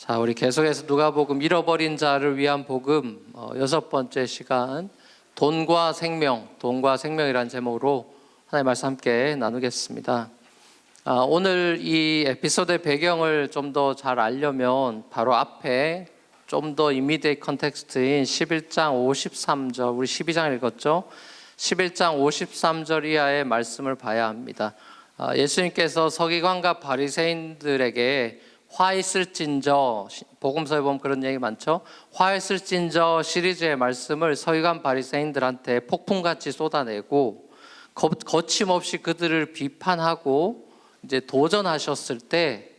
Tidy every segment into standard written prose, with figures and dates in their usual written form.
자, 우리 계속해서 누가복음 잃어버린 자를 위한 복음 6번째 시간 돈과 생명이라는 제목으로 하나님의 말씀 함께 나누겠습니다. 오늘 이 에피소드의 배경을 좀 더 잘 알려면 바로 앞에 좀 더 이미디에이트 컨텍스트인 11장 53절, 우리 12장 읽었죠? 11장 53절 이하의 말씀을 봐야 합니다. 예수님께서 서기관과 바리새인들에게 화 있을진저, 복음서에 보면 그런 얘기 많죠. 화 있을진저 시리즈의 말씀을 서기관 바리새인들한테 폭풍같이 쏟아내고 거침없이 그들을 비판하고 이제 도전하셨을 때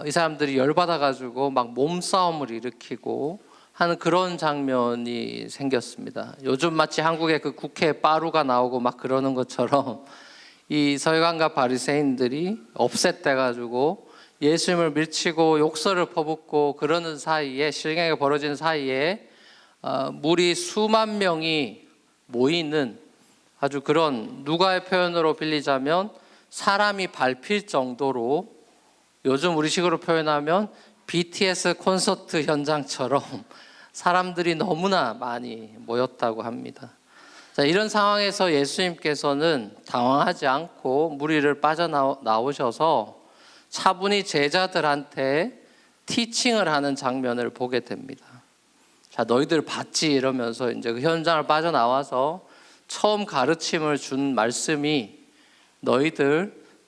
이 사람들이 열받아가지고 막 몸싸움을 일으키고 하는 그런 장면이 생겼습니다. 요즘 마치 한국의 그 국회에 빠루가 나오고 막 그러는 것처럼 이 서기관과 바리새인들이 업셋돼가지고 예수님을 밀치고 욕설을 퍼붓고 그러는 사이에, 실경이 벌어진 사이에 무리 수만 명이 모이는 아주 그런, 누가의 표현으로 빌리자면 사람이 밟힐 정도로, 요즘 우리식으로 표현하면 BTS 콘서트 현장처럼 사람들이 너무나 많이 모였다고 합니다. 자, 이런 상황에서 예수님께서는 당황하지 않고 무리를 빠져나오셔서 차분히 제자들한테 티칭을 하는 장면을 보게 됩니다. 자, 너희들 봤지? 이러면서 이제 그 현장을 빠져나와서 처음 가르침을 준 말씀이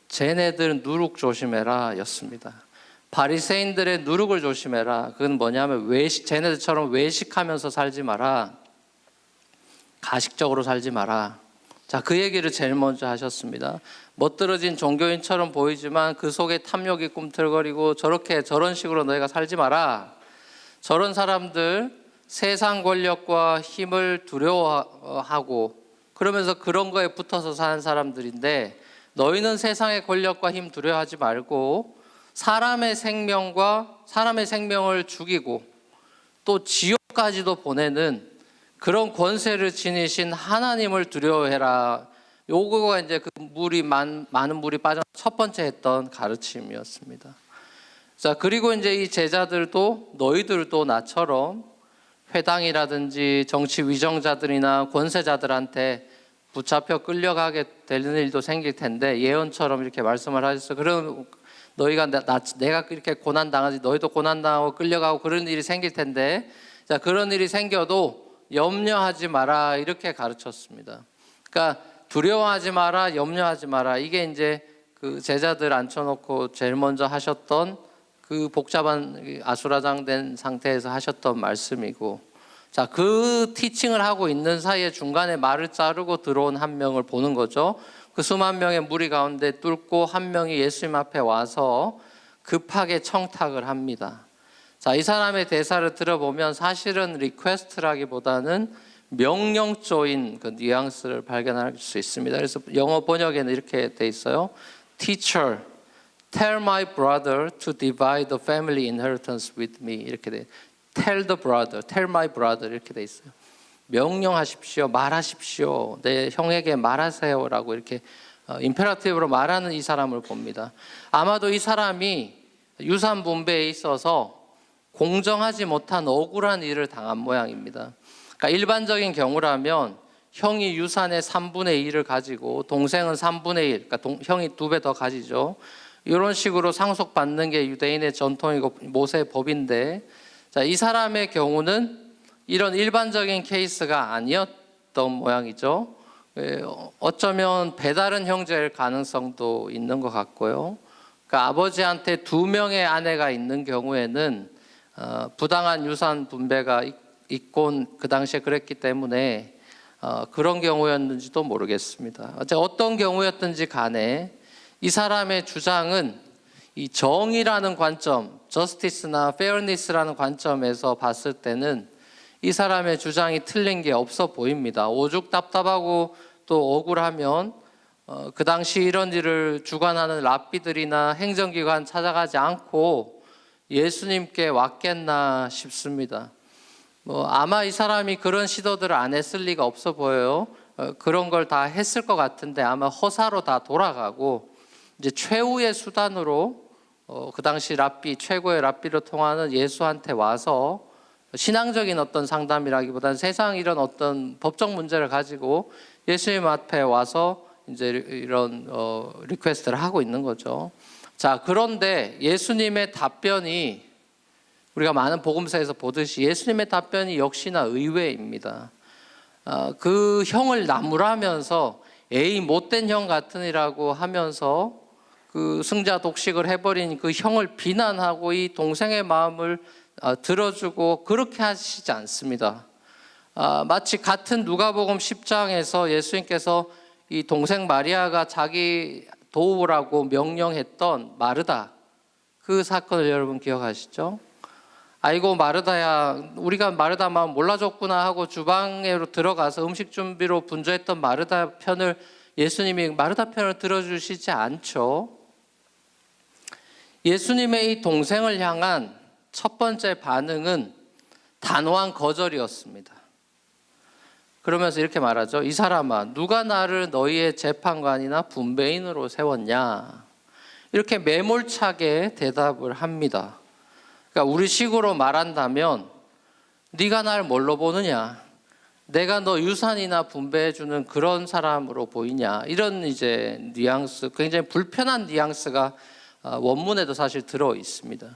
쟤네들 누룩 조심해라 였습니다. 바리새인들의 누룩을 조심해라. 그건 뭐냐면 쟤네들처럼 외식하면서 살지 마라. 가식적으로 살지 마라. 자, 그 얘기를 제일 먼저 하셨습니다. 멋들어진 종교인처럼 보이지만 그 속에 탐욕이 꿈틀거리고 저런 식으로 너희가 살지 마라. 저런 사람들 세상 권력과 힘을 두려워하고 그러면서 그런 거에 붙어서 사는 사람들인데, 너희는 세상의 권력과 힘 두려워하지 말고 사람의 생명을 죽이고 또 지옥까지도 보내는 그런 권세를 지니신 하나님을 두려워해라. 요거가 이제 그 많은 물이 빠져 첫 번째 했던 가르침이었습니다. 자, 그리고 이제 이 제자들도 너희들도 나처럼 회당이라든지 정치 위정자들이나 권세자들한테 붙잡혀 끌려가게 되는 일도 생길 텐데 예언처럼 이렇게 말씀을 하셨어요. 그럼 너희가 내가 이렇게 고난 당하지, 너희도 고난 당하고 끌려가고 그런 일이 생길 텐데, 자, 그런 일이 생겨도 염려하지 마라 이렇게 가르쳤습니다. 그러니까 두려워하지 마라, 염려하지 마라, 이게 이제 그 제자들 앉혀놓고 제일 먼저 하셨던 그 복잡한 아수라장된 상태에서 하셨던 말씀이고, 자, 그 티칭을 하고 있는 사이에 중간에 말을 자르고 들어온 한 명을 보는 거죠. 그 수만 명의 무리 가운데 뚫고 한 명이 예수님 앞에 와서 급하게 청탁을 합니다. 자, 이 사람의 대사를 들어보면 사실은 리퀘스트라기보다는 명령조인 그 뉘앙스를 발견할 수 있습니다. 그래서 영어 번역에는 이렇게 돼 있어요. Teacher, tell my brother to divide the family inheritance with me. 이렇게 돼. Tell my brother 이렇게 돼 있어요. 명령하십시오, 말하십시오, 내 형에게 말하세요라고 이렇게 임페라티브로 말하는 이 사람을 봅니다. 아마도 이 사람이 유산 분배에 있어서 공정하지 못한 억울한 일을 당한 모양입니다. 그러니까 일반적인 경우라면 형이 유산의 3분의 1을 가지고 동생은 3분의 1, 그러니까 형이 2배 더 가지죠. 이런 식으로 상속받는 게 유대인의 전통이고 모세의 법인데, 자, 이 사람의 경우는 이런 일반적인 케이스가 아니었던 모양이죠. 어쩌면 배다른 형제일 가능성도 있는 것 같고요. 그러니까 아버지한테 2명의 아내가 있는 경우에는 부당한 유산 분배가 있곤 그 당시에 그랬기 때문에 그런 경우였는지도 모르겠습니다. 어떤 경우였든지 간에 이 사람의 주장은 이 정의라는 관점, 저스티스나 페어니스라는 관점에서 봤을 때는 이 사람의 주장이 틀린 게 없어 보입니다. 오죽 답답하고 또 억울하면 그 당시 이런 일을 주관하는 랍비들이나 행정기관 찾아가지 않고 예수님께 왔겠나 싶습니다. 아마 이 사람이 그런 시도들을 안 했을 리가 없어 보여요. 그런 걸 다 했을 것 같은데 아마 허사로 다 돌아가고 이제 최후의 수단으로 그 당시 랍비, 최고의 랍비로 통하는 예수한테 와서 신앙적인 어떤 상담이라기보다는 세상 이런 어떤 법적 문제를 가지고 예수님 앞에 와서 이제 이런 리퀘스트를 하고 있는 거죠. 자, 그런데 예수님의 답변이 우리가 많은 복음서에서 보듯이 예수님의 답변이 역시나 의외입니다. 그 형을 나무라면서 에이 못된 형 같으니라고 하면서 그 승자 독식을 해버린 그 형을 비난하고 이 동생의 마음을 들어주고 그렇게 하시지 않습니다. 마치 같은 누가복음 10장에서 예수님께서 이 동생 마리아가 자기 도우라고 명령했던 마르다, 그 사건을 여러분 기억하시죠? 아이고 마르다야, 우리가 마르다 마음 몰라줬구나 하고 주방으로 들어가서 음식 준비로 분주했던 마르다 편을 예수님이 마르다 편을 들어주시지 않죠. 예수님의 이 동생을 향한 첫 번째 반응은 단호한 거절이었습니다. 그러면서 이렇게 말하죠. 이 사람아, 누가 나를 너희의 재판관이나 분배인으로 세웠냐? 이렇게 매몰차게 대답을 합니다. 그러니까 우리 식으로 말한다면 네가 날 뭘로 보느냐? 내가 너 유산이나 분배해주는 그런 사람으로 보이냐? 이런 이제 뉘앙스, 굉장히 불편한 뉘앙스가 원문에도 사실 들어 있습니다.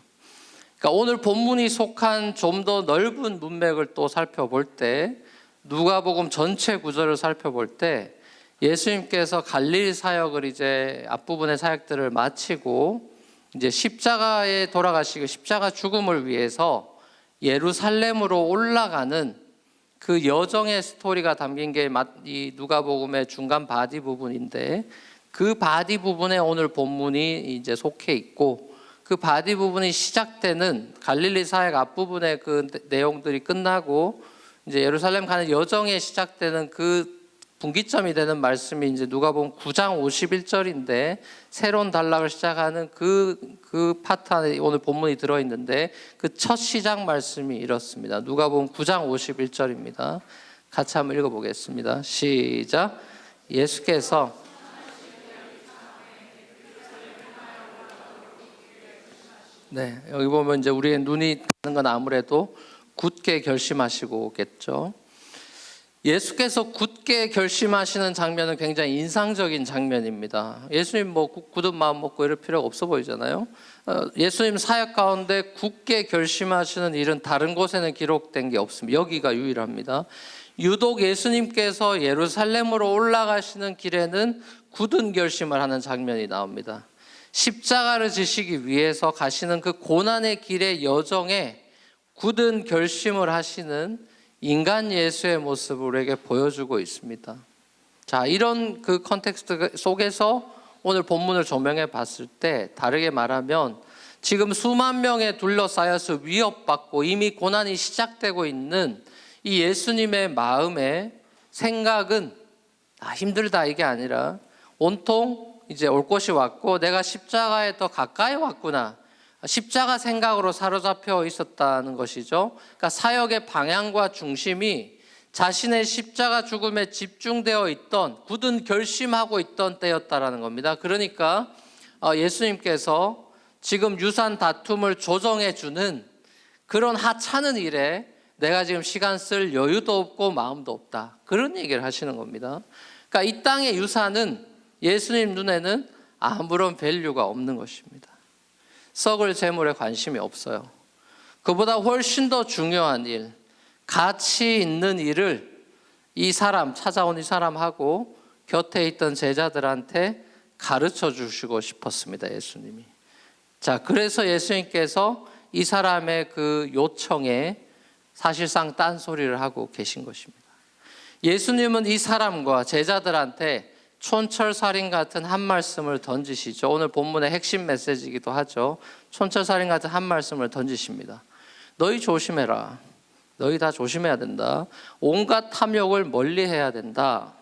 그러니까 오늘 본문이 속한 좀 더 넓은 문맥을 또 살펴볼 때, 누가복음 전체 구절을 살펴볼 때 예수님께서 갈릴리 사역을 이제 앞부분의 사역들을 마치고 이제 십자가에 돌아가시고 십자가 죽음을 위해서 예루살렘으로 올라가는 그 여정의 스토리가 담긴 게 이 누가복음의 중간 바디 부분인데, 그 바디 부분에 오늘 본문이 이제 속해 있고, 그 바디 부분이 시작되는 갈릴리 사역 앞부분의 그 내용들이 끝나고 이제 예루살렘 가는 여정에 시작되는 그 분기점이 되는 말씀이 이제 누가복음 9장 51절인데, 새로운 단락을 시작하는 그 파트 안에 오늘 본문이 들어있는데, 그 첫 시작 말씀이 이렇습니다. 누가복음 9장 51절입니다. 같이 한번 읽어보겠습니다. 시작. 예수께서 여기 보면 이제 우리의 눈이 가는 건 아무래도 굳게 결심하시고겠죠. 예수께서 굳게 결심하시는 장면은 굉장히 인상적인 장면입니다. 예수님 뭐 굳은 마음 먹고 이럴 필요가 없어 보이잖아요. 예수님 사역 가운데 굳게 결심하시는 일은 다른 곳에는 기록된 게 없습니다. 여기가 유일합니다. 유독 예수님께서 예루살렘으로 올라가시는 길에는 굳은 결심을 하는 장면이 나옵니다. 십자가를 지시기 위해서 가시는 그 고난의 길의 여정에 굳은 결심을 하시는 인간 예수의 모습을 우리에게 보여주고 있습니다. 자, 이런 그 컨텍스트 속에서 오늘 본문을 조명해 봤을 때, 다르게 말하면 지금 수만 명에 둘러싸여서 위협받고 이미 고난이 시작되고 있는 이 예수님의 마음의 생각은 힘들다 이게 아니라 온통 이제 올 곳이 왔고 내가 십자가에 더 가까이 왔구나, 십자가 생각으로 사로잡혀 있었다는 것이죠. 그러니까 사역의 방향과 중심이 자신의 십자가 죽음에 집중되어 있던, 굳은 결심하고 있던 때였다라는 겁니다. 그러니까 예수님께서 지금 유산 다툼을 조정해 주는 그런 하찮은 일에 내가 지금 시간 쓸 여유도 없고 마음도 없다, 그런 얘기를 하시는 겁니다. 그러니까 이 땅의 유산은 예수님 눈에는 아무런 밸류가 없는 것입니다. 썩을 재물에 관심이 없어요. 그보다 훨씬 더 중요한 일, 가치 있는 일을 이 사람, 찾아온 이 사람하고 곁에 있던 제자들한테 가르쳐 주시고 싶었습니다, 예수님이. 자, 그래서 예수님께서 이 사람의 그 요청에 사실상 딴소리를 하고 계신 것입니다. 예수님은 이 사람과 제자들한테 촌철살인 같은 한 말씀을 던지시죠. 오늘 본문의 핵심 메시지이기도 하죠. 촌철살인 같은 한 말씀을 던지십니다. 너희 조심해라. 너희 다 조심해야 된다. 온갖 탐욕을 멀리해야 된다.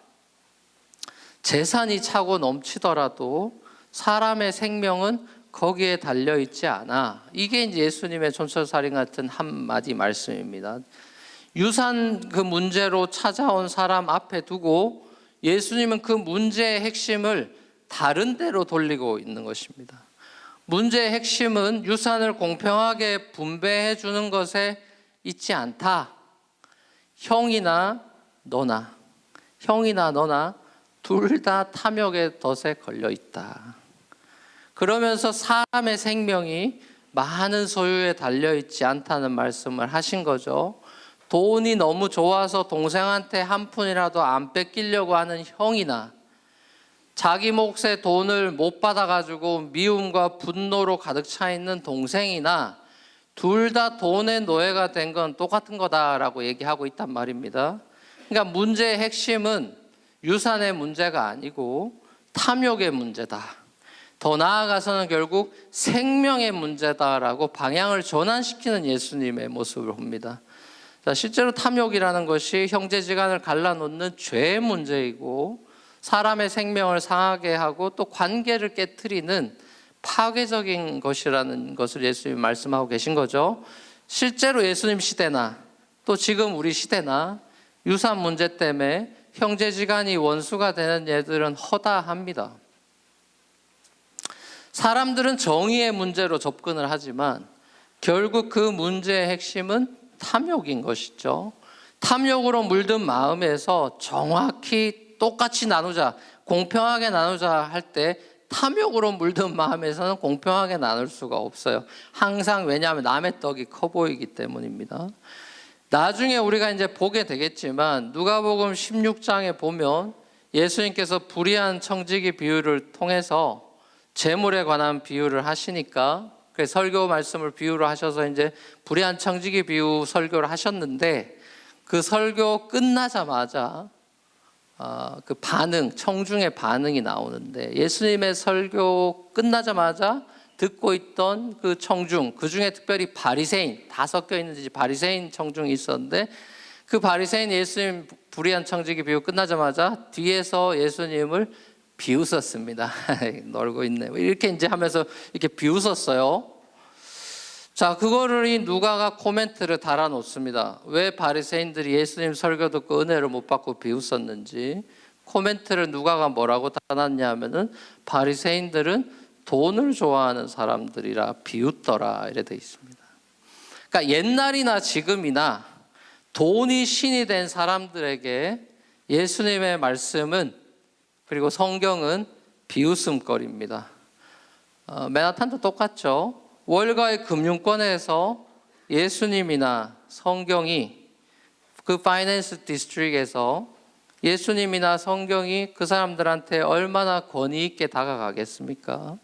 재산이 차고 넘치더라도 사람의 생명은 거기에 달려있지 않아. 이게 이제 예수님의 촌철살인 같은 한마디 말씀입니다. 유산 그 문제로 찾아온 사람 앞에 두고 예수님은 그 문제의 핵심을 다른 데로 돌리고 있는 것입니다. 문제의 핵심은 유산을 공평하게 분배해 주는 것에 있지 않다. 형이나 너나 둘 다 탐욕의 덫에 걸려 있다. 그러면서 사람의 생명이 많은 소유에 달려 있지 않다는 말씀을 하신 거죠. 돈이 너무 좋아서 동생한테 한 푼이라도 안 뺏기려고 하는 형이나 자기 몫의 돈을 못 받아가지고 미움과 분노로 가득 차 있는 동생이나 둘 다 돈의 노예가 된 건 똑같은 거다라고 얘기하고 있단 말입니다. 그러니까 문제의 핵심은 유산의 문제가 아니고 탐욕의 문제다. 더 나아가서는 결국 생명의 문제다라고 방향을 전환시키는 예수님의 모습을 봅니다. 자, 실제로 탐욕이라는 것이 형제지간을 갈라놓는 죄의 문제이고 사람의 생명을 상하게 하고 또 관계를 깨트리는 파괴적인 것이라는 것을 예수님이 말씀하고 계신 거죠. 실제로 예수님 시대나 또 지금 우리 시대나 유산 문제 때문에 형제지간이 원수가 되는 예들은 허다합니다. 사람들은 정의의 문제로 접근을 하지만 결국 그 문제의 핵심은 탐욕인 것이죠. 탐욕으로 물든 마음에서 정확히 똑같이 나누자, 공평하게 나누자 할 때 탐욕으로 물든 마음에서는 공평하게 나눌 수가 없어요. 항상 왜냐하면 남의 떡이 커 보이기 때문입니다. 나중에 우리가 이제 보게 되겠지만 누가복음 16장에 보면 예수님께서 불의한 청지기 비유를 통해서 재물에 관한 비유를 하시니까 설교 말씀을 비유로 하셔서 이제 불의한 청지기 비유 설교를 하셨는데 그 설교 끝나자마자 그 반응, 청중의 반응이 나오는데 예수님의 설교 끝나자마자 듣고 있던 그 청중, 그 중에 특별히 바리새인, 다 섞여 있는지 바리새인 청중이 있었는데 그 바리새인 예수님 불의한 청지기 비유 끝나자마자 뒤에서 예수님을 비웃었습니다. 놀고 있네. 이렇게 이제 하면서 이렇게 비웃었어요. 자, 그거를 이 누가가 코멘트를 달아 놓습니다. 왜 바리새인들이 예수님 설교 듣고 은혜를 못 받고 비웃었는지 코멘트를 누가가 뭐라고 달아놨냐면은 바리새인들은 돈을 좋아하는 사람들이라 비웃더라 이래 돼 있습니다. 그러니까 옛날이나 지금이나 돈이 신이 된 사람들에게 예수님의 말씀은 그리고 성경은 비웃음거리입니다. 맨하탄도 똑같죠. 월가의 금융권에서 예수님이나 성경이 그 파이낸스 디스트릭에서 예수님이나 성경이 그 사람들한테 얼마나 권위 있게 다가가겠습니까?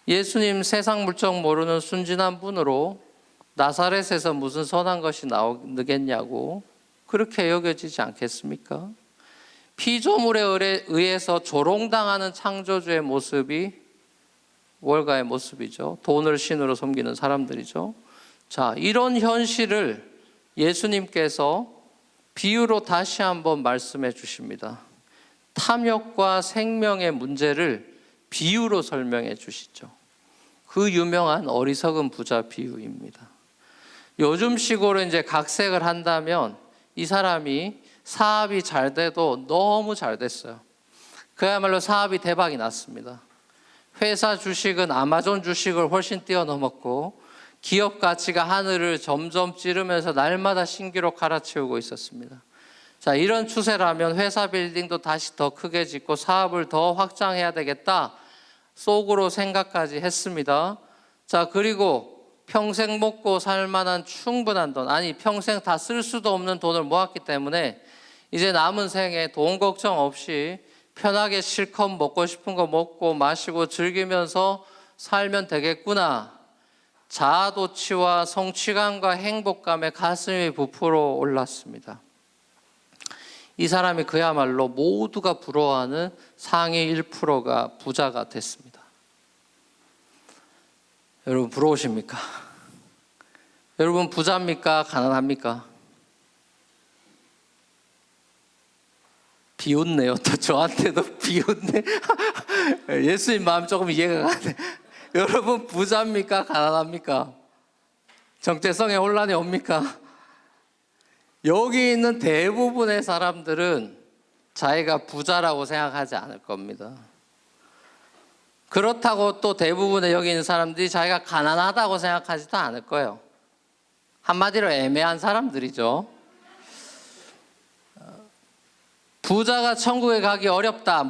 예수님 세상 물정 모르는 순진한 분으로 나사렛에서 무슨 선한 것이 나오겠냐고 그렇게 여겨지지 않겠습니까? 피조물에 의해서 조롱당하는 창조주의 모습이 월가의 모습이죠. 돈을 신으로 섬기는 사람들이죠. 자, 이런 현실을 예수님께서 비유로 다시 한번 말씀해 주십니다. 탐욕과 생명의 문제를 비유로 설명해 주시죠. 그 유명한 어리석은 부자 비유입니다. 요즘식으로 이제 각색을 한다면 이 사람이 사업이 잘 돼도 너무 잘 됐어요. 그야말로 사업이 대박이 났습니다. 회사 주식은 아마존 주식을 훨씬 뛰어넘었고 기업 가치가 하늘을 점점 찌르면서 날마다 신기록 갈아치우고 있었습니다. 자, 이런 추세라면 회사 빌딩도 다시 더 크게 짓고 사업을 더 확장해야 되겠다 속으로 생각까지 했습니다. 자, 그리고 평생 먹고 살 만한 충분한 돈, 아니 평생 다 쓸 수도 없는 돈을 모았기 때문에 이제 남은 생에 돈 걱정 없이 편하게 실컷 먹고 싶은 거 먹고 마시고 즐기면서 살면 되겠구나. 자아도취와 성취감과 행복감에 가슴이 부풀어 올랐습니다. 이 사람이 그야말로 모두가 부러워하는 상위 1%가 부자가 됐습니다. 여러분 부러우십니까? 여러분 부자입니까? 가난합니까? 비웃네요. 또 저한테도 비웃네. 예수님 마음 조금 이해가 가네. 여러분 부자입니까? 가난합니까? 정체성에 혼란이 옵니까? 여기 있는 대부분의 사람들은 자기가 부자라고 생각하지 않을 겁니다. 그렇다고 또 대부분의 여기 있는 사람들이 자기가 가난하다고 생각하지도 않을 거예요. 한마디로 애매한 사람들이죠. 부자가 천국에 가기 어렵다.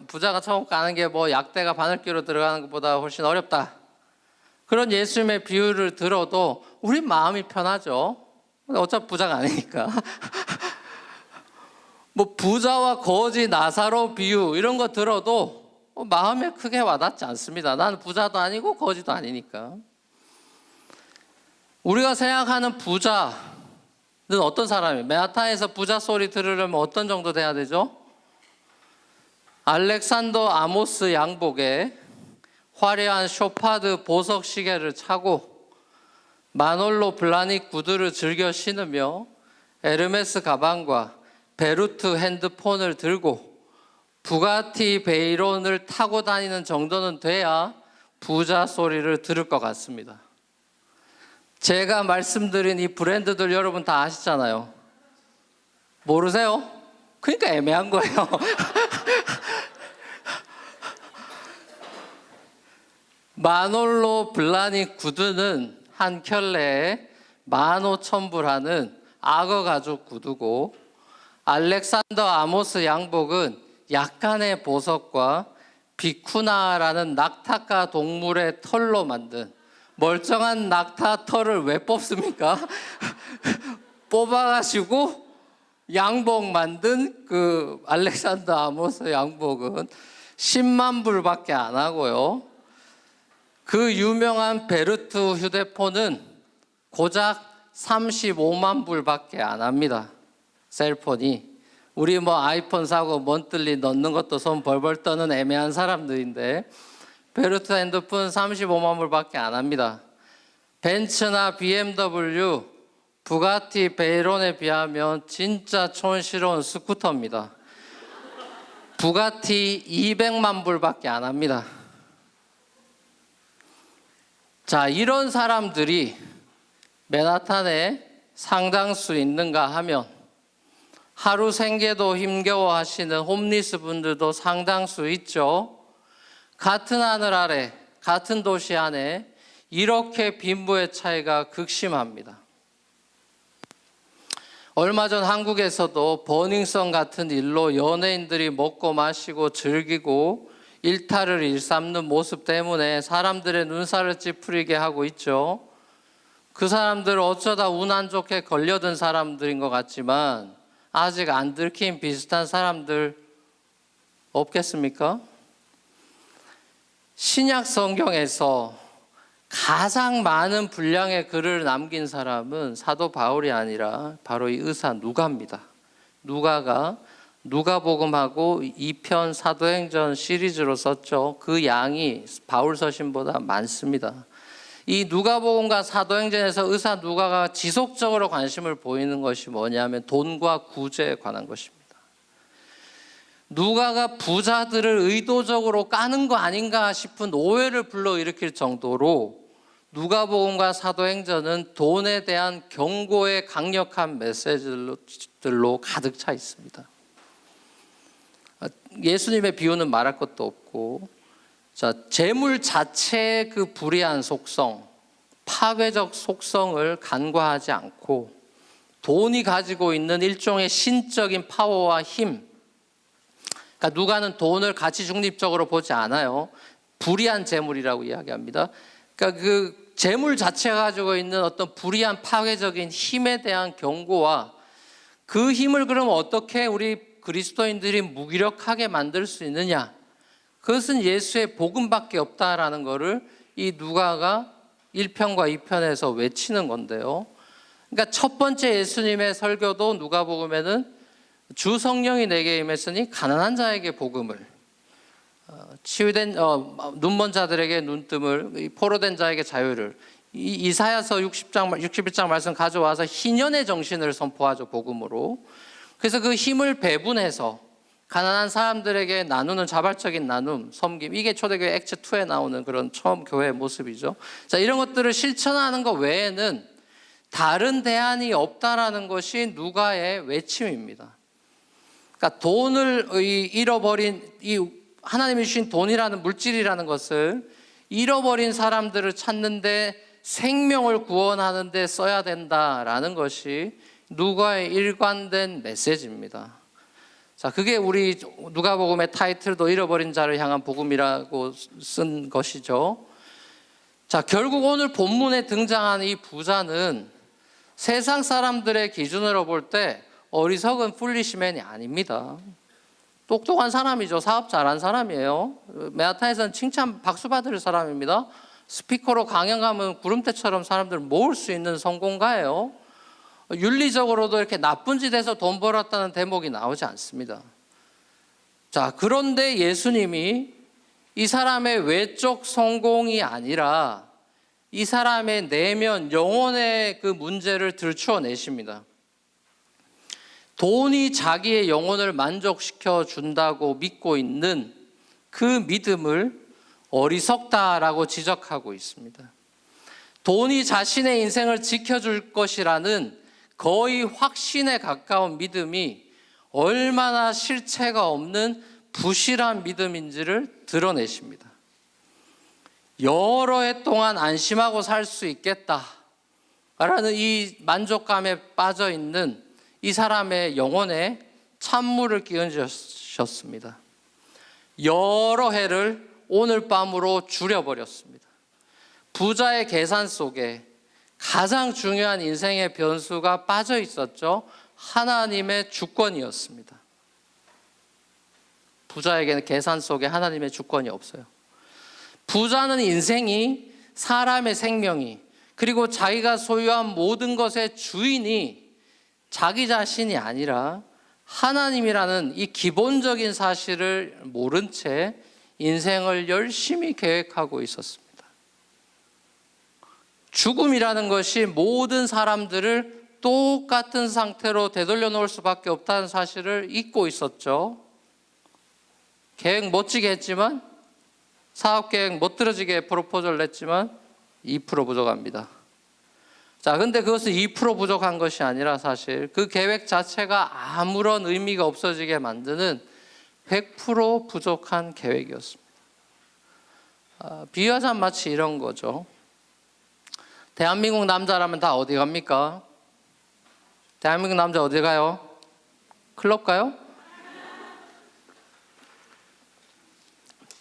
부자가 천국 가는 게 약대가 바늘귀로 들어가는 것보다 훨씬 어렵다. 그런 예수님의 비유를 들어도 우리 마음이 편하죠. 어차피 부자가 아니니까. 부자와 거지 나사로 비유 이런 거 들어도 마음에 크게 와닿지 않습니다. 나는 부자도 아니고 거지도 아니니까. 우리가 생각하는 부자는 어떤 사람이에요? 맨하탄에서 부자 소리 들으려면 어떤 정도 돼야 되죠? 알렉산더 아모스 양복에 화려한 쇼파드 보석 시계를 차고 마놀로 블라닉 구두를 즐겨 신으며 에르메스 가방과 베루트 핸드폰을 들고 부가티 베이론을 타고 다니는 정도는 돼야 부자 소리를 들을 것 같습니다. 제가 말씀드린 이 브랜드들 여러분 다 아시잖아요. 모르세요? 그러니까 애매한 거예요. 마놀로 블라닉 구두는 한 켤레에 15,000불하는 악어 가죽 구두고, 알렉산더 아모스 양복은 약간의 보석과 비쿠나라는 낙타과 동물의 털로 만든, 멀쩡한 낙타 털을 왜 뽑습니까? 뽑아가지고 양복 만든 그 알렉산더 아모스 양복은 10만 불밖에 안 하고요. 그 유명한 베르트 휴대폰은 고작 35만 불밖에 안 합니다. 셀폰이. 우리 아이폰 사고 먼틀리 넣는 것도 손 벌벌 떠는 애매한 사람들인데 베르트 핸드폰 35만 불밖에 안 합니다. 벤츠나 BMW, 부가티 베이론에 비하면 진짜 촌스러운 스쿠터입니다. 부가티 200만 불밖에 안 합니다. 자, 이런 사람들이 맨하탄에 상당수 있는가 하면 하루 생계도 힘겨워하시는 홈리스 분들도 상당수 있죠. 같은 하늘 아래, 같은 도시 안에 이렇게 빈부의 차이가 극심합니다. 얼마 전 한국에서도 버닝썬 같은 일로 연예인들이 먹고 마시고 즐기고 일탈을 일삼는 모습 때문에 사람들의 눈살을 찌푸리게 하고 있죠. 그 사람들 어쩌다 운 안 좋게 걸려든 사람들인 것 같지만 아직 안 들킨 비슷한 사람들 없겠습니까? 신약 성경에서 가장 많은 분량의 글을 남긴 사람은 사도 바울이 아니라 바로 이 의사 누가입니다. 누가가 누가복음하고 2편 사도행전 시리즈로 썼죠. 그 양이 바울 서신보다 많습니다. 이 누가복음과 사도행전에서 의사 누가가 지속적으로 관심을 보이는 것이 뭐냐면 돈과 구제에 관한 것입니다. 누가가 부자들을 의도적으로 까는 거 아닌가 싶은 오해를 불러일으킬 정도로 누가복음과 사도행전은 돈에 대한 경고의 강력한 메시지들로 가득 차 있습니다. 예수님의 비유는 말할 것도 없고, 자, 재물 자체의 그 불의한 속성, 파괴적 속성을 간과하지 않고 돈이 가지고 있는 일종의 신적인 파워와 힘, 그러니까 누가는 돈을 가치 중립적으로 보지 않아요. 불의한 재물이라고 이야기합니다. 그러니까 그 재물 자체가 가지고 있는 어떤 불의한 파괴적인 힘에 대한 경고와 그 힘을 그럼 어떻게 우리 그리스도인들이 무기력하게 만들 수 있느냐? 그것은 예수의 복음밖에 없다라는 것을 이 누가가 1편과 2편에서 외치는 건데요. 그러니까 첫 번째 예수님의 설교도 누가복음에는 주 성령이 내게 임했으니 가난한 자에게 복음을, 치유된 눈먼 자들에게 눈뜸을, 포로된 자에게 자유를, 이사야서 61장 말씀 가져와서 희년의 정신을 선포하죠, 복음으로. 그래서 그 힘을 배분해서 가난한 사람들에게 나누는 자발적인 나눔, 섬김, 이게 초대교회 액트 2에 나오는 그런 처음 교회의 모습이죠. 자, 이런 것들을 실천하는 것 외에는 다른 대안이 없다라는 것이 누가의 외침입니다. 그러니까 돈을 잃어버린 이 하나님이 주신 돈이라는 물질이라는 것을 잃어버린 사람들을 찾는데 생명을 구원하는 데 써야 된다라는 것이 누가의 일관된 메시지입니다. 자, 그게 우리 누가복음의 타이틀도 잃어버린 자를 향한 복음이라고 쓴 것이죠. 자, 결국 오늘 본문에 등장하는 이 부자는 세상 사람들의 기준으로 볼 때 어리석은 풀리시맨이 아닙니다. 똑똑한 사람이죠. 사업 잘한 사람이에요. 맨하탄에서는 칭찬 박수 받을 사람입니다. 스피커로 강연 가면 구름대처럼 사람들 모을 수 있는 성공가예요. 윤리적으로도 이렇게 나쁜 짓에서 돈 벌었다는 대목이 나오지 않습니다. 자, 그런데 예수님이 이 사람의 외적 성공이 아니라 이 사람의 내면 영혼의 그 문제를 들추어내십니다. 돈이 자기의 영혼을 만족시켜 준다고 믿고 있는 그 믿음을 어리석다라고 지적하고 있습니다. 돈이 자신의 인생을 지켜줄 것이라는 거의 확신에 가까운 믿음이 얼마나 실체가 없는 부실한 믿음인지를 드러내십니다. 여러 해 동안 안심하고 살 수 있겠다라는 이 만족감에 빠져 있는 이 사람의 영혼에 찬물을 끼얹으셨습니다. 여러 해를 오늘 밤으로 줄여버렸습니다. 부자의 계산 속에 가장 중요한 인생의 변수가 빠져 있었죠. 하나님의 주권이었습니다. 부자에게는 계산 속에 하나님의 주권이 없어요. 부자는 인생이, 사람의 생명이, 그리고 자기가 소유한 모든 것의 주인이 자기 자신이 아니라 하나님이라는 이 기본적인 사실을 모른 채 인생을 열심히 계획하고 있었습니다. 죽음이라는 것이 모든 사람들을 똑같은 상태로 되돌려 놓을 수밖에 없다는 사실을 잊고 있었죠. 계획 멋지게 했지만, 사업계획 멋들어지게 프로포즈를 냈지만 2% 부족합니다. 자, 근데 그것은 2% 부족한 것이 아니라 사실 그 계획 자체가 아무런 의미가 없어지게 만드는 100% 부족한 계획이었습니다. 비유하자면 마치 이런 거죠. 대한민국 남자라면 다 어디 갑니까? 대한민국 남자 어디 가요? 클럽 가요?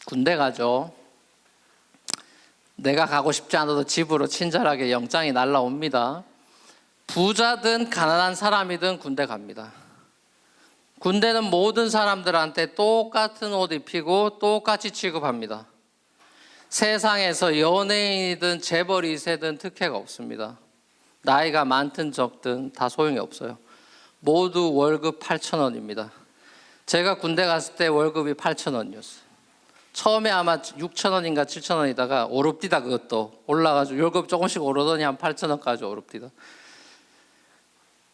군대 가죠. 내가 가고 싶지 않아도 집으로 친절하게 영장이 날라옵니다. 부자든 가난한 사람이든 군대 갑니다. 군대는 모든 사람들한테 똑같은 옷 입히고 똑같이 취급합니다. 세상에서 연예인이든 재벌 2세든 특혜가 없습니다. 나이가 많든 적든 다 소용이 없어요. 모두 월급 8,000원입니다. 제가 군대 갔을 때 월급이 8,000원이었어요. 처음에 아마 6,000원인가 7,000원이다가 오릅디다. 그것도 올라가지고 월급 조금씩 오르더니 한 8,000원까지 오릅디다.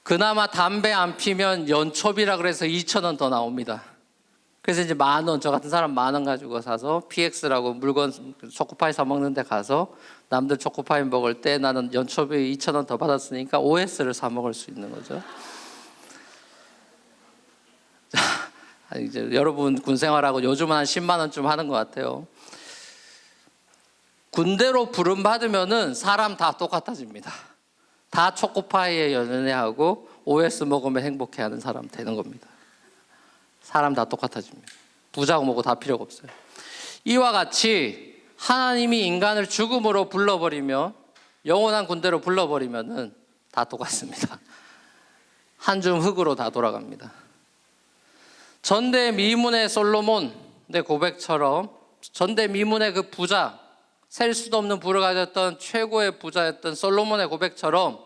그나마 담배 안 피면 연초비라 그래서 2,000원 더 나옵니다. 그래서 이제 10,000원, 저 같은 사람 10,000원 가지고 사서 PX라고 물건 초코파이 사 먹는 데 가서 남들 초코파이 먹을 때 나는 연초비 2,000원 더 받았으니까 OS를 사 먹을 수 있는 거죠. 이제 여러분 군 생활하고 요즘은 한 10만 원쯤 하는 것 같아요. 군대로 부름 받으면은 사람 다 똑같아집니다. 다 초코파이에 연연해하고 OS 먹으면 행복해하는 사람 되는 겁니다. 사람 다 똑같아집니다. 부자고 뭐고 다 필요가 없어요. 이와 같이 하나님이 인간을 죽음으로 불러버리면, 영원한 군대로 불러버리면은 다 똑같습니다. 한 줌 흙으로 다 돌아갑니다. 전대미문의 솔로몬의 고백처럼 전대미문의 그 부자, 셀 수도 없는 부를 가졌던 최고의 부자였던 솔로몬의 고백처럼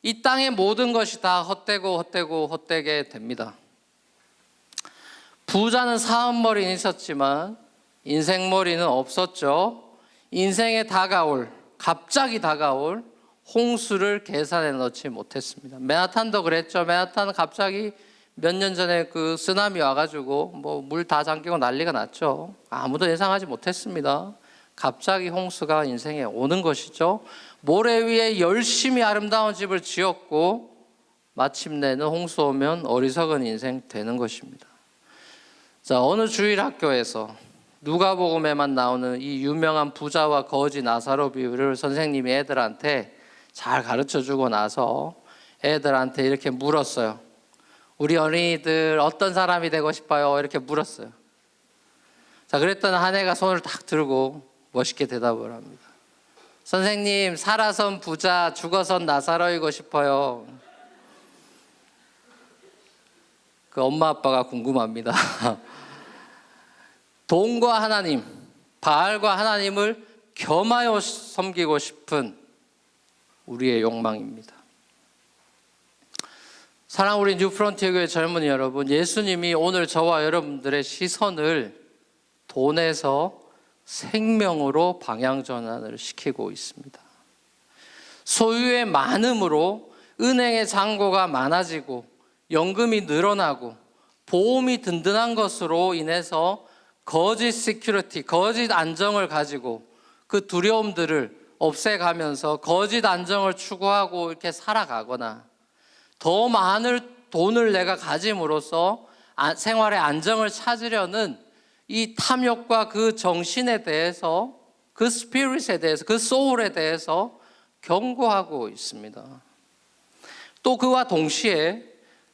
이 땅의 모든 것이 다 헛되게 됩니다. 부자는 사업머리는 있었지만 인생머리는 없었죠. 인생에 갑자기 다가올 홍수를 계산해 넣지 못했습니다. 맨하탄도 그랬죠. 맨하탄은 갑자기 몇 년 전에 그 쓰나미 와가지고 뭐 물 다 잠기고 난리가 났죠. 아무도 예상하지 못했습니다. 갑자기 홍수가 인생에 오는 것이죠. 모래 위에 열심히 아름다운 집을 지었고 마침내는 홍수 오면 어리석은 인생 되는 것입니다. 자, 어느 주일학교에서 누가복음에만 나오는 이 유명한 부자와 거지 나사로 비유를 선생님이 애들한테 잘 가르쳐주고 나서 애들한테 이렇게 물었어요. 우리 어린이들 어떤 사람이 되고 싶어요? 이렇게 물었어요. 자, 그랬더니 한 애가 손을 딱 들고 멋있게 대답을 합니다. 선생님, 살아선 부자, 죽어선 나사로이고 싶어요. 그 엄마 아빠가 궁금합니다. 돈과 하나님, 바알과 하나님을 겸하여 섬기고 싶은 우리의 욕망입니다. 사랑 우리 뉴프론티어 교회 젊은이 여러분, 예수님이 오늘 저와 여러분들의 시선을 돈에서 생명으로 방향 전환을 시키고 있습니다. 소유의 많음으로 은행의 잔고가 많아지고 연금이 늘어나고 보험이 든든한 것으로 인해서 거짓 시큐리티, 거짓 안정을 가지고 그 두려움들을 없애가면서 거짓 안정을 추구하고 이렇게 살아가거나 더 많은 돈을 내가 가짐으로써 생활의 안정을 찾으려는 이 탐욕과 그 정신에 대해서, 그 스피릿에 대해서, 그 소울에 대해서 경고하고 있습니다. 또 그와 동시에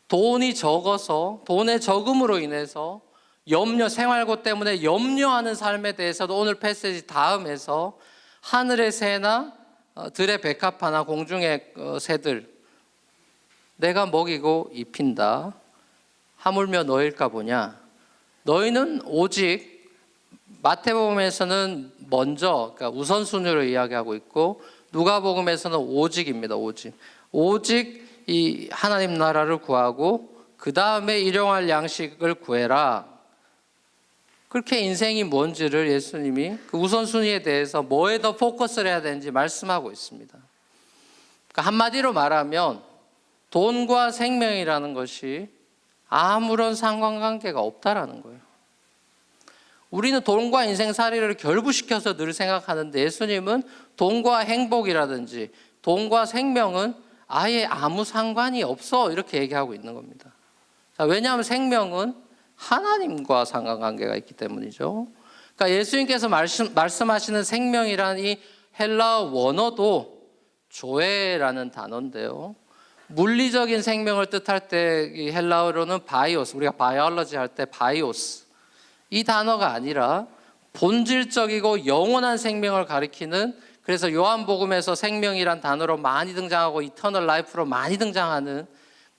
돈이 적어서, 돈의 적음으로 인해서 생활고 때문에 염려하는 삶에 대해서도 오늘 패시지 다음에서 하늘의 새나 들의 백합화나 공중의 새들 내가 먹이고 입힌다. 하물며 너일까 보냐. 너희는 오직 마태복음에서는 먼저, 그러니까 우선순위로 이야기하고 있고 누가복음에서는 오직입니다. 오직 이 하나님 나라를 구하고 그 다음에 일용할 양식을 구해라. 그렇게 인생이 뭔지를 예수님이 그 우선순위에 대해서 뭐에 더 포커스를 해야 되는지 말씀하고 있습니다. 그러니까 한마디로 말하면 돈과 생명이라는 것이 아무런 상관관계가 없다라는 거예요. 우리는 돈과 인생살이를 결부시켜서 늘 생각하는데 예수님은 돈과 행복이라든지 돈과 생명은 아예 아무 상관이 없어 이렇게 얘기하고 있는 겁니다. 자, 왜냐하면 생명은 하나님과 상관관계가 있기 때문이죠. 그러니까 예수님께서 말씀하시는 생명이라는 이 헬라어 원어도 조에라는 단어인데요. 물리적인 생명을 뜻할 때 이 헬라어로는 바이오스, 우리가 바이올로지 할 때 바이오스, 이 단어가 아니라 본질적이고 영원한 생명을 가리키는, 그래서 요한복음에서 생명이란 단어로 많이 등장하고 이터널 라이프로 많이 등장하는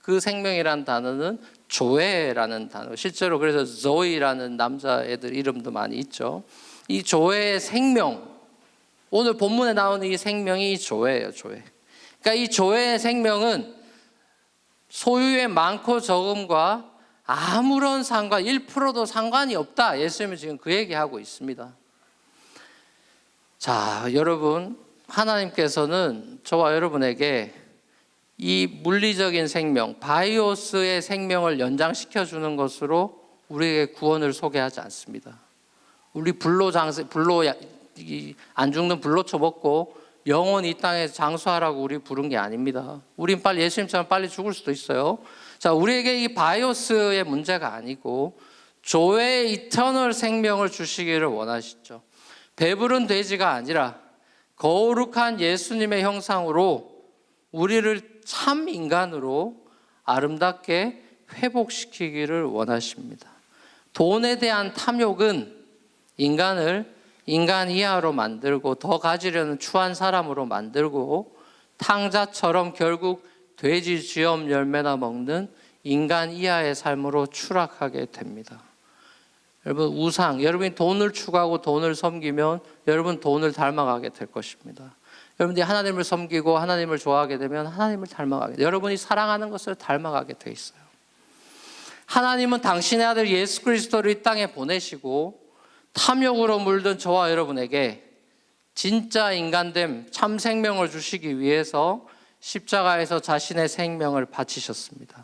그 생명이란 단어는 조에라는 단어, 실제로 그래서 조이라는 남자애들 이름도 많이 있죠. 이 조에의 생명, 오늘 본문에 나오는 이 생명이 조에예요. 조에. 그러니까 이 조에의 생명은 소유의 많고 적음과 아무런 1%도 상관이 없다. 예수님은 지금 그 얘기하고 있습니다. 자, 여러분, 하나님께서는 저와 여러분에게 이 물리적인 생명, 바이오스의 생명을 연장시켜 주는 것으로 우리에게 구원을 소개하지 않습니다. 우리 안 죽는 불로초 먹고 영원히 이 땅에 장수하라고 우리 부른 게 아닙니다. 우린 빨리 예수님처럼 빨리 죽을 수도 있어요. 자, 우리에게 이 바이오스의 문제가 아니고 조의 이터널 생명을 주시기를 원하시죠. 배부른 돼지가 아니라 거룩한 예수님의 형상으로 우리를 참 인간으로 아름답게 회복시키기를 원하십니다. 돈에 대한 탐욕은 인간을 인간 이하로 만들고 더 가지려는 추한 사람으로 만들고 탕자처럼 결국 돼지 쥐엄 열매나 먹는 인간 이하의 삶으로 추락하게 됩니다. 여러분, 여러분이 돈을 추구하고 돈을 섬기면 여러분 돈을 닮아가게 될 것입니다. 여러분들이 하나님을 섬기고 하나님을 좋아하게 되면 하나님을 닮아가게 돼요. 여러분이 사랑하는 것을 닮아가게 돼 있어요. 하나님은 당신의 아들 예수 그리스도를 이 땅에 보내시고 탐욕으로 물든 저와 여러분에게 진짜 인간됨, 참 생명을 주시기 위해서 십자가에서 자신의 생명을 바치셨습니다.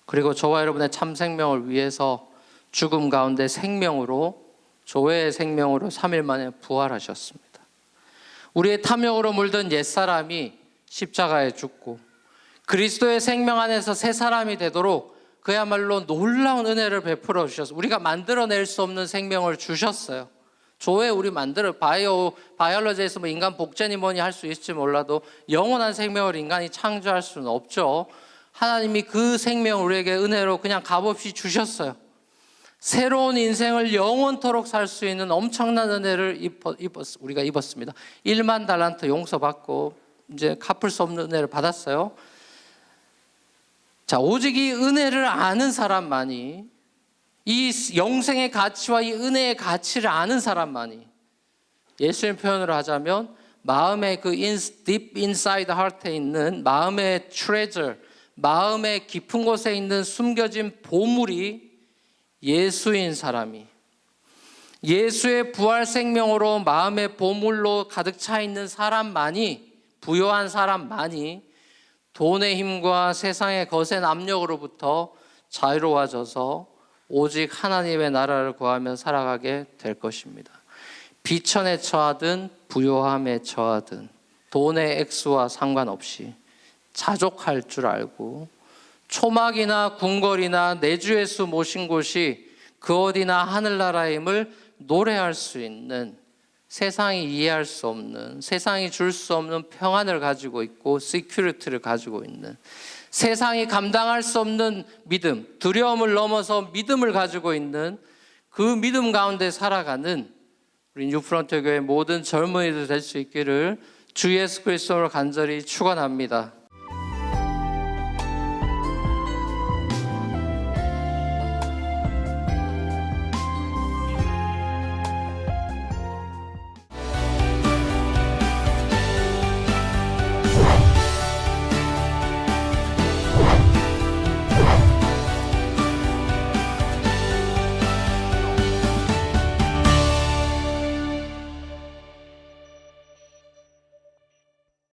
그리고 저와 여러분의 참 생명을 위해서 죽음 가운데 생명으로, 조회의 생명으로 3일 만에 부활하셨습니다. 우리의 탐욕으로 물든 옛사람이 십자가에 죽고 그리스도의 생명 안에서 새 사람이 되도록 그야말로 놀라운 은혜를 베풀어 주셨어요. 우리가 만들어낼 수 없는 생명을 주셨어요. 조회 우리 바이올로지에서 뭐 인간 복제니 뭐니 할 수 있을지 몰라도 영원한 생명을 인간이 창조할 수는 없죠. 하나님이 그 생명을 우리에게 은혜로 그냥 값없이 주셨어요. 새로운 인생을 영원토록 살 수 있는 엄청난 은혜를 우리가 입었습니다. 1만 달란트 용서받고 이제 갚을 수 없는 은혜를 받았어요. 자, 오직 이 은혜를 아는 사람만이, 이 영생의 가치와 이 은혜의 가치를 아는 사람만이, 예수님 표현으로 하자면 마음의 그 deep inside heart에 있는 마음의 treasure, 마음의 깊은 곳에 있는 숨겨진 보물이 예수인 사람이, 예수의 부활 생명으로 마음의 보물로 가득 차 있는 사람만이, 부요한 사람만이 돈의 힘과 세상의 거센 압력으로부터 자유로워져서 오직 하나님의 나라를 구하며 살아가게 될 것입니다. 비천에 처하든 부요함에 처하든 돈의 액수와 상관없이 자족할 줄 알고 초막이나 궁궐이나 내주의 수 모신 곳이 그 어디나 하늘나라임을 노래할 수 있는, 세상이 이해할 수 없는, 세상이 줄 수 없는 평안을 가지고 있고 시큐리티를 가지고 있는, 세상이 감당할 수 없는 믿음, 두려움을 넘어서 믿음을 가지고 있는 그 믿음 가운데 살아가는 우리 뉴프런트 교회 모든 젊은이들 될 수 있기를 주 예수 그리스도로 간절히 축원합니다.